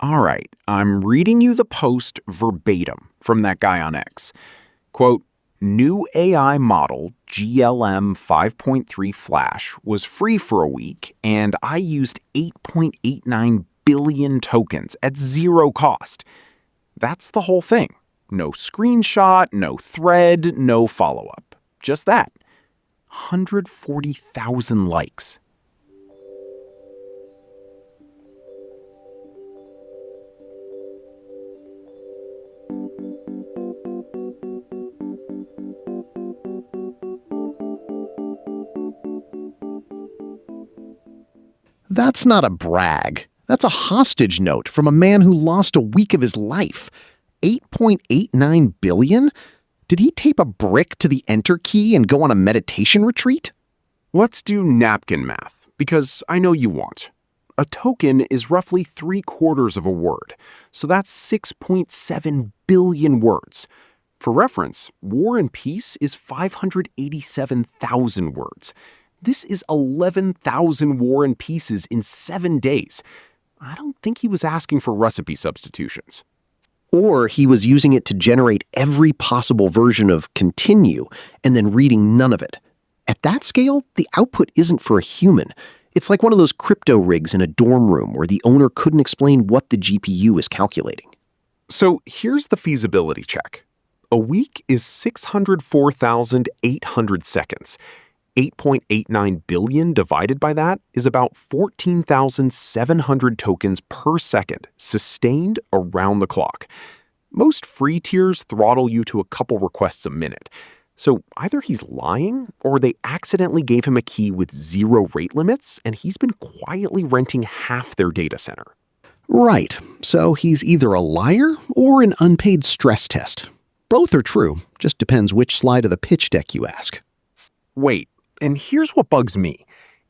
All right, I'm reading you the post verbatim from that guy on X. Quote, new AI model GLM 5.3 Flash was free for a week, and I used 8.89 billion tokens at zero cost. That's the whole thing. No screenshot, no thread, no follow-up. Just that. 140,000 likes. That's not a brag. That's a hostage note from a man who lost a week of his life. 8.89 billion? Did he tape a brick to the enter key and go on a meditation retreat? Let's do napkin math, because I know you want. A token is roughly 3/4 of a word, so that's 6.7 billion words. For reference, War and Peace is 587,000 words. This is 11,000 War and Pieces in 7 days. I don't think he was asking for recipe substitutions. Or he was using it to generate every possible version of continue and then reading none of it. At that scale, the output isn't for a human. It's like one of those crypto rigs in a dorm room where the owner couldn't explain what the GPU is calculating. So here's the feasibility check. A week is 604,800 seconds. 8.89 billion divided by that is about 14,700 tokens per second, sustained around the clock. Most free tiers throttle you to a couple requests a minute. So either he's lying, or they accidentally gave him a key with 0 rate limits, and he's been quietly renting half their data center. Right, so he's either a liar or an unpaid stress test. Both are true, just depends which slide of the pitch deck you ask. Wait. And here's what bugs me.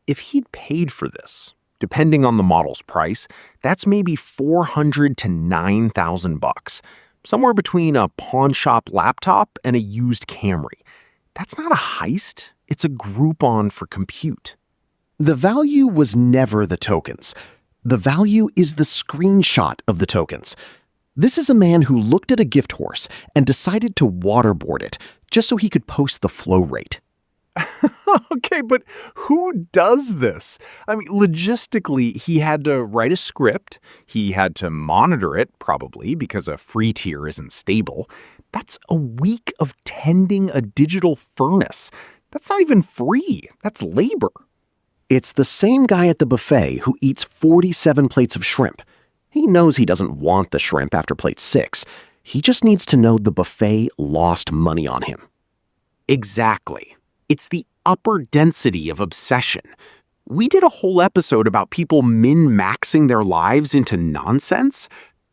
If he'd paid for this, depending on the model's price, that's maybe $400 to $9,000, somewhere between a pawn shop laptop and a used Camry. That's not a heist, it's a Groupon for compute. The value was never the tokens. The value is the screenshot of the tokens. This is a man who looked at a gift horse and decided to waterboard it just so he could post the flow rate. Okay, but who does this? I mean, logistically, he had to write a script. He had to monitor it, probably, because a free tier isn't stable. That's a week of tending a digital furnace. That's not even free. That's labor. It's the same guy at the buffet who eats 47 plates of shrimp. He knows he doesn't want the shrimp after plate 6. He just needs to know the buffet lost money on him. Exactly. It's the upper density of obsession. We did a whole episode about people min-maxing their lives into nonsense.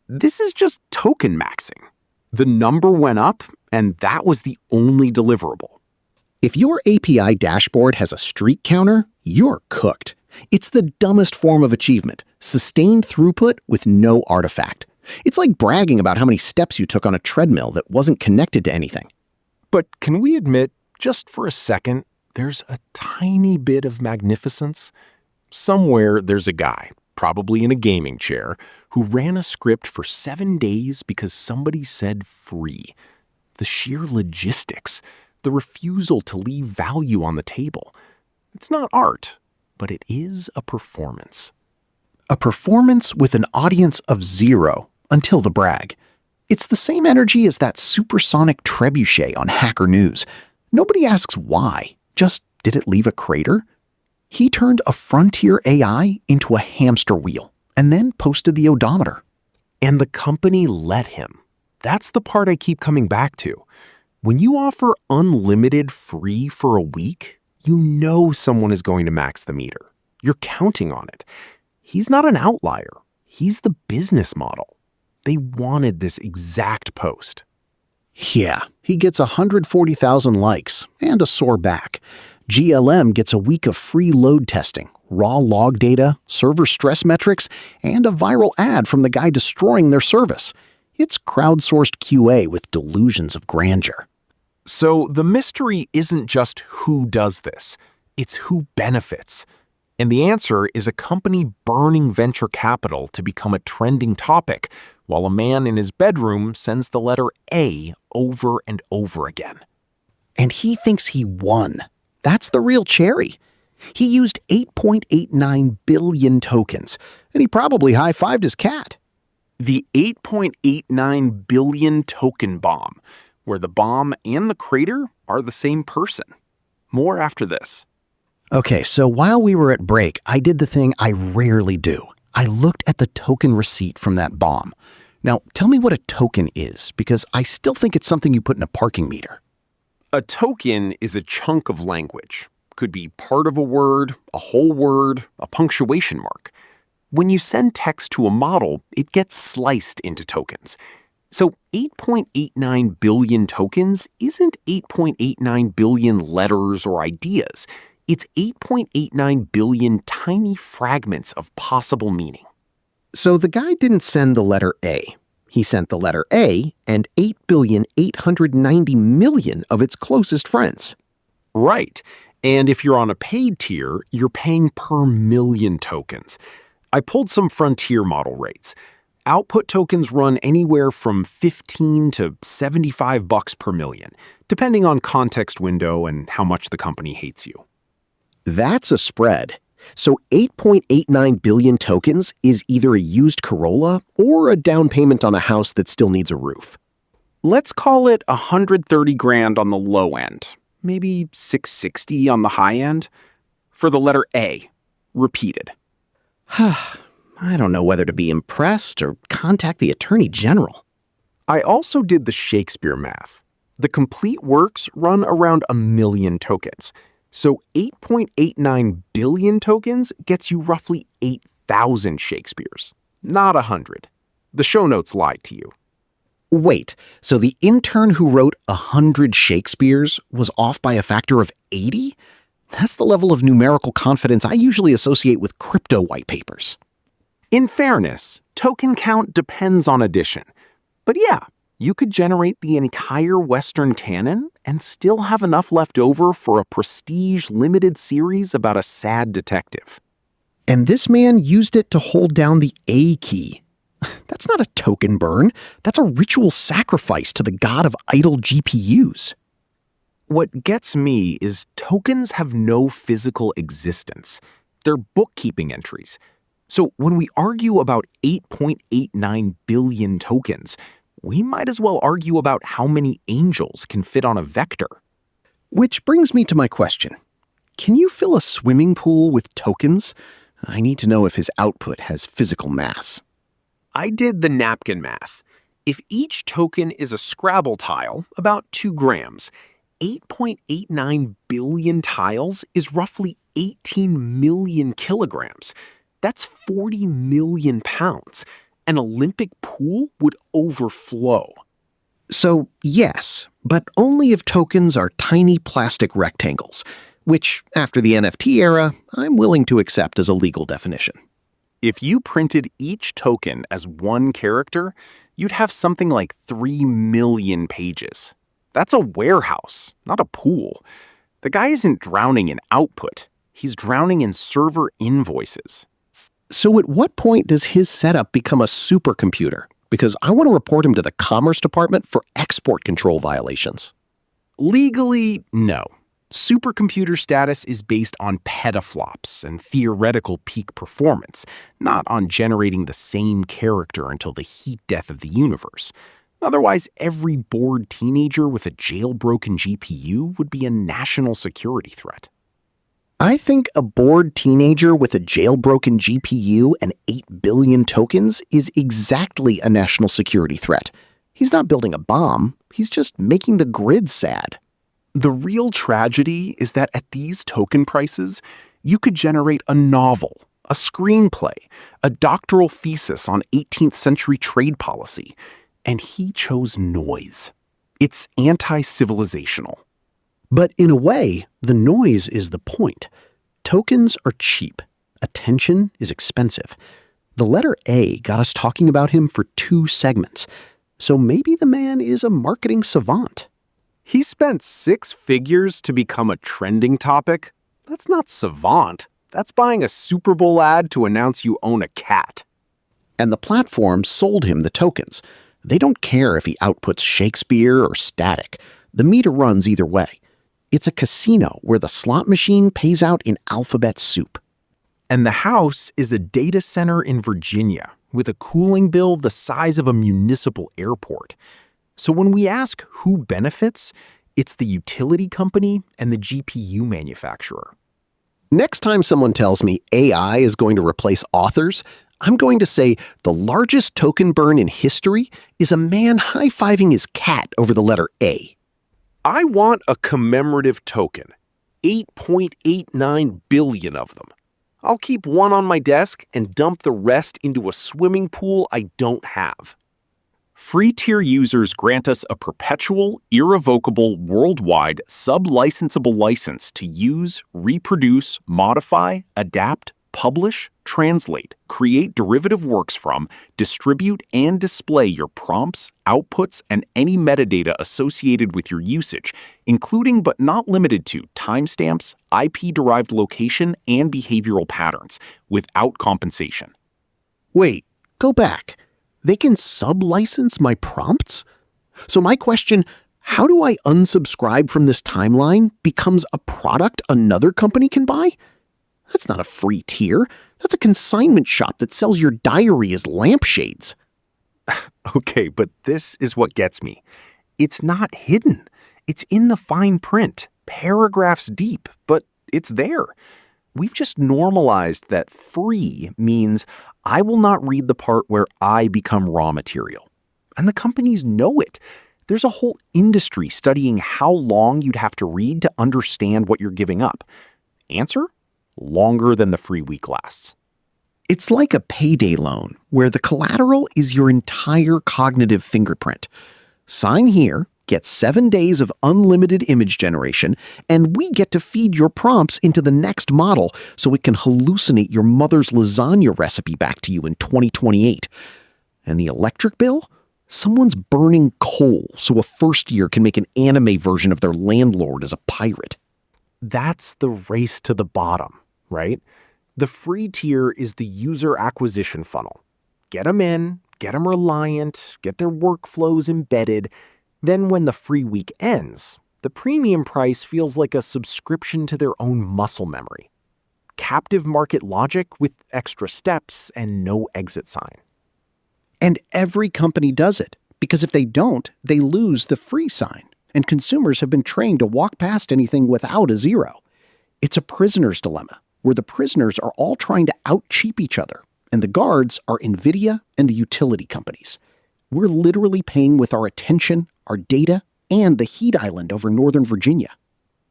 This is just token maxing. The number went up, and that was the only deliverable. If your API dashboard has a streak counter, you're cooked. It's the dumbest form of achievement, sustained throughput with no artifact. It's like bragging about how many steps you took on a treadmill that wasn't connected to anything. But can we admit, just for a second, there's a tiny bit of magnificence? Somewhere there's a guy, probably in a gaming chair, who ran a script for 7 days because somebody said free. The sheer logistics, the refusal to leave value on the table. It's not art, but it is a performance. A performance with an audience of 0 until the brag. It's the same energy as that supersonic trebuchet on Hacker News. Nobody asks why, just did it leave a crater? He turned a frontier AI into a hamster wheel and then posted the odometer. And the company let him. That's the part I keep coming back to. When you offer unlimited free for a week, you know someone is going to max the meter. You're counting on it. He's not an outlier. He's the business model. They wanted this exact post. Yeah, he gets 140,000 likes and a sore back. GLM gets a week of free load testing, raw log data, server stress metrics, and a viral ad from the guy destroying their service. It's crowdsourced QA with delusions of grandeur. So the mystery isn't just who does this, it's who benefits. And the answer is a company burning venture capital to become a trending topic, while a man in his bedroom sends the letter A over and over again. And he thinks he won. That's the real cherry. He used 8.89 billion tokens, and he probably high-fived his cat. The 8.89 billion token bomb, where the bomb and the crater are the same person. More after this. Okay, so while we were at break, I did the thing I rarely do. I looked at the token receipt from that bomb. Now, tell me what a token is, because I still think it's something you put in a parking meter. A token is a chunk of language. Could be part of a word, a whole word, a punctuation mark. When you send text to a model, it gets sliced into tokens. So 8.89 billion tokens isn't 8.89 billion letters or ideas. It's 8.89 billion tiny fragments of possible meaning. So the guy didn't send the letter A. He sent the letter A and 8,890,000,000 of its closest friends. Right. And if you're on a paid tier, you're paying per million tokens. I pulled some frontier model rates. Output tokens run anywhere from $15 to $75 per million, depending on context window and how much the company hates you. That's a spread. So 8.89 billion tokens is either a used Corolla or a down payment on a house that still needs a roof. Let's call it $130,000 on the low end, maybe $660,000 on the high end, for the letter A, repeated. I don't know whether to be impressed or contact the Attorney General. I also did the Shakespeare math. The complete works run around 1 million tokens. So 8.89 billion tokens gets you roughly 8,000 Shakespeares, not 100. The show notes lied to you. Wait, so the intern who wrote 100 Shakespeares was off by a factor of 80? That's the level of numerical confidence I usually associate with crypto white papers. In fairness, token count depends on addition. But yeah, you could generate the entire Western canon and still have enough left over for a prestige limited series about a sad detective. And this man used it to hold down the A key. That's not a token burn. That's a ritual sacrifice to the god of idle GPUs. What gets me is tokens have no physical existence. They're bookkeeping entries. So when we argue about 8.89 billion tokens, we might as well argue about how many angels can fit on a vector. Which brings me to my question. Can you fill a swimming pool with tokens? I need to know if his output has physical mass. I did the napkin math. If each token is a Scrabble tile, about 2 grams, 8.89 billion tiles is roughly 18 million kilograms. That's 40 million pounds. An Olympic pool would overflow. So, yes, but only if tokens are tiny plastic rectangles, which, after the NFT era, I'm willing to accept as a legal definition. If you printed each token as one character, you'd have something like 3 million pages. That's a warehouse, not a pool. The guy isn't drowning in output. He's drowning in server invoices. So at what point does his setup become a supercomputer? Because I want to report him to the Commerce Department for export control violations. Legally, no. Supercomputer status is based on petaflops and theoretical peak performance, not on generating the same character until the heat death of the universe. Otherwise, every bored teenager with a jailbroken GPU would be a national security threat. I think a bored teenager with a jailbroken GPU and 8 billion tokens is exactly a national security threat. He's not building a bomb, he's just making the grid sad. The real tragedy is that at these token prices, you could generate a novel, a screenplay, a doctoral thesis on 18th century trade policy. And he chose noise. It's anti-civilizational. But in a way, the noise is the point. Tokens are cheap. Attention is expensive. The letter A got us talking about him for 2 segments. So maybe the man is a marketing savant. He spent 6 figures to become a trending topic. That's not savant. That's buying a Super Bowl ad to announce you own a cat. And the platform sold him the tokens. They don't care if he outputs Shakespeare or static. The meter runs either way. It's a casino where the slot machine pays out in alphabet soup. And the house is a data center in Virginia with a cooling bill the size of a municipal airport. So when we ask who benefits, it's the utility company and the GPU manufacturer. Next time someone tells me AI is going to replace authors, I'm going to say the largest token burn in history is a man high-fiving his cat over the letter A. I want a commemorative token, 8.89 billion of them. I'll keep one on my desk and dump the rest into a swimming pool I don't have. Free tier users grant us a perpetual, irrevocable, worldwide, sub-licensable license to use, reproduce, modify, adapt, publish, translate, create derivative works from, distribute, and display your prompts, outputs, and any metadata associated with your usage, including but not limited to timestamps, IP-derived location, and behavioral patterns, without compensation. Wait, go back. They can sub-license my prompts? So my question, how do I unsubscribe from this timeline, becomes a product another company can buy? That's not a free tier. That's a consignment shop that sells your diary as lampshades. Okay, but this is what gets me. It's not hidden. It's in the fine print, paragraphs deep, but it's there. We've just normalized that free means I will not read the part where I become raw material. And the companies know it. There's a whole industry studying how long you'd have to read to understand what you're giving up. Answer? Longer than the free week lasts. It's like a payday loan, where the collateral is your entire cognitive fingerprint. Sign here, get 7 days of unlimited image generation, and we get to feed your prompts into the next model so it can hallucinate your mother's lasagna recipe back to you in 2028. And the electric bill? Someone's burning coal so a first year can make an anime version of their landlord as a pirate. That's the race to the bottom, right? The free tier is the user acquisition funnel. Get them in, get them reliant, get their workflows embedded. Then when the free week ends, the premium price feels like a subscription to their own muscle memory. Captive market logic with extra steps and no exit sign. And every company does it, because if they don't, they lose the free sign. And consumers have been trained to walk past anything without a zero. It's a prisoner's dilemma, where the prisoners are all trying to out-cheap each other, and the guards are NVIDIA and the utility companies. We're literally paying with our attention, our data, and the heat island over Northern Virginia.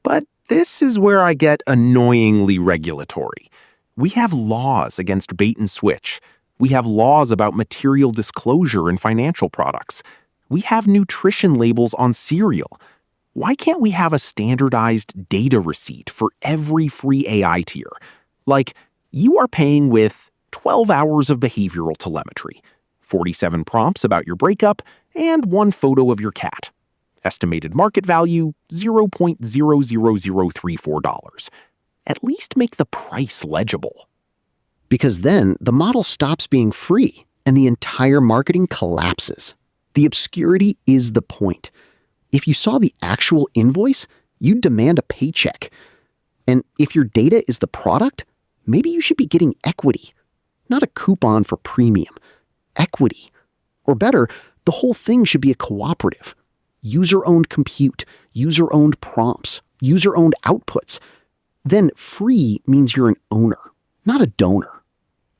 But this is where I get annoyingly regulatory. We have laws against bait and switch. We have laws about material disclosure in financial products. We have nutrition labels on cereal. Why can't we have a standardized data receipt for every free AI tier? Like, you are paying with 12 hours of behavioral telemetry, 47 prompts about your breakup, and 1 photo of your cat. Estimated market value, $0.00034. At least make the price legible. Because then the model stops being free and the entire marketing collapses. The obscurity is the point. If you saw the actual invoice, you'd demand a paycheck. And if your data is the product, maybe you should be getting equity. Not a coupon for premium. Equity. Or better, the whole thing should be a cooperative. User-owned compute, user-owned prompts, user-owned outputs. Then free means you're an owner, not a donor.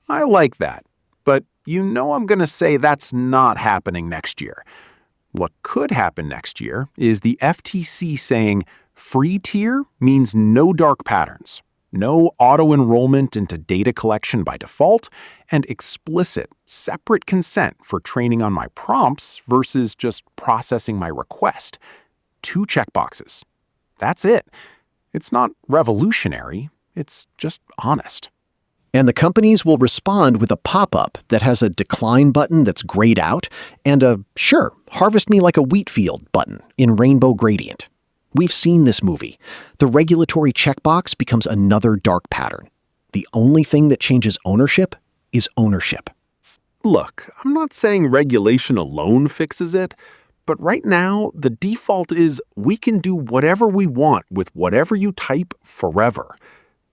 I like that, but you know I'm going to say that's not happening next year. What could happen next year is the FTC saying free tier means no dark patterns, no auto-enrollment into data collection by default, and explicit, separate consent for training on my prompts versus just processing my request. 2 checkboxes. That's it. It's not revolutionary, it's just honest. And the companies will respond with a pop-up that has a decline button that's grayed out and a, sure, harvest me like a wheat field button in rainbow gradient. We've seen this movie. The regulatory checkbox becomes another dark pattern. The only thing that changes ownership is ownership. Look, I'm not saying regulation alone fixes it, but right now, the default is we can do whatever we want with whatever you type forever.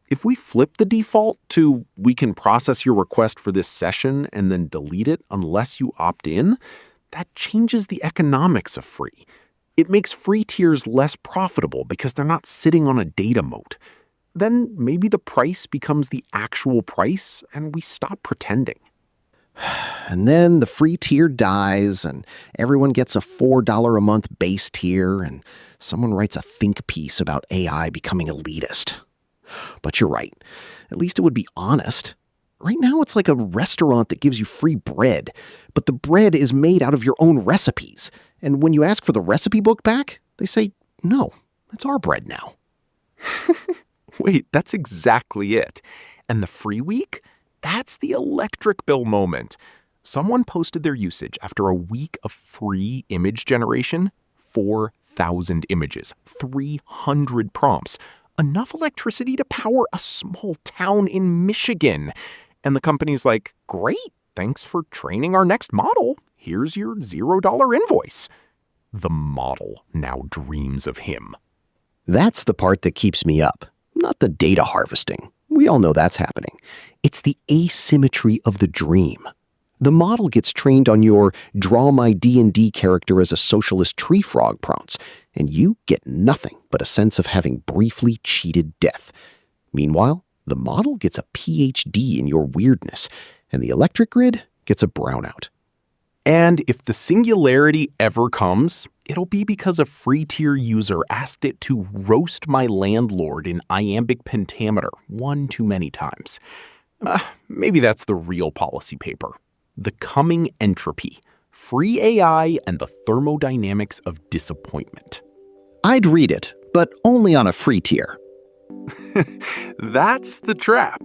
If we flip the default to we can process your request for this session and then delete it unless you opt in, that changes the economics of free. It makes free tiers less profitable because they're not sitting on a data moat. Then maybe the price becomes the actual price and we stop pretending. And then the free tier dies, and everyone gets a $4 a month base tier, and someone writes a think piece about AI becoming elitist. But you're right. At least it would be honest. Right now, it's like a restaurant that gives you free bread, but the bread is made out of your own recipes. And when you ask for the recipe book back, they say, no, that's our bread now. Wait, that's exactly it. And the free week? That's the electric bill moment. Someone posted their usage after a week of free image generation. 4,000 images, 300 prompts. Enough electricity to power a small town in Michigan. And the company's like, great, thanks for training our next model. Here's your $0 invoice. The model now dreams of him. That's the part that keeps me up, not the data harvesting. We all know that's happening. It's the asymmetry of the dream. The model gets trained on your draw my D&D character as a socialist tree frog prompts, and you get nothing but a sense of having briefly cheated death. Meanwhile, the model gets a PhD in your weirdness, and the electric grid gets a brownout. And if the singularity ever comes, it'll be because a free tier user asked it to roast my landlord in iambic pentameter one too many times. Maybe that's the real policy paper. The Coming Entropy, Free AI and the Thermodynamics of Disappointment. I'd read it, but only on a free tier. That's the trap.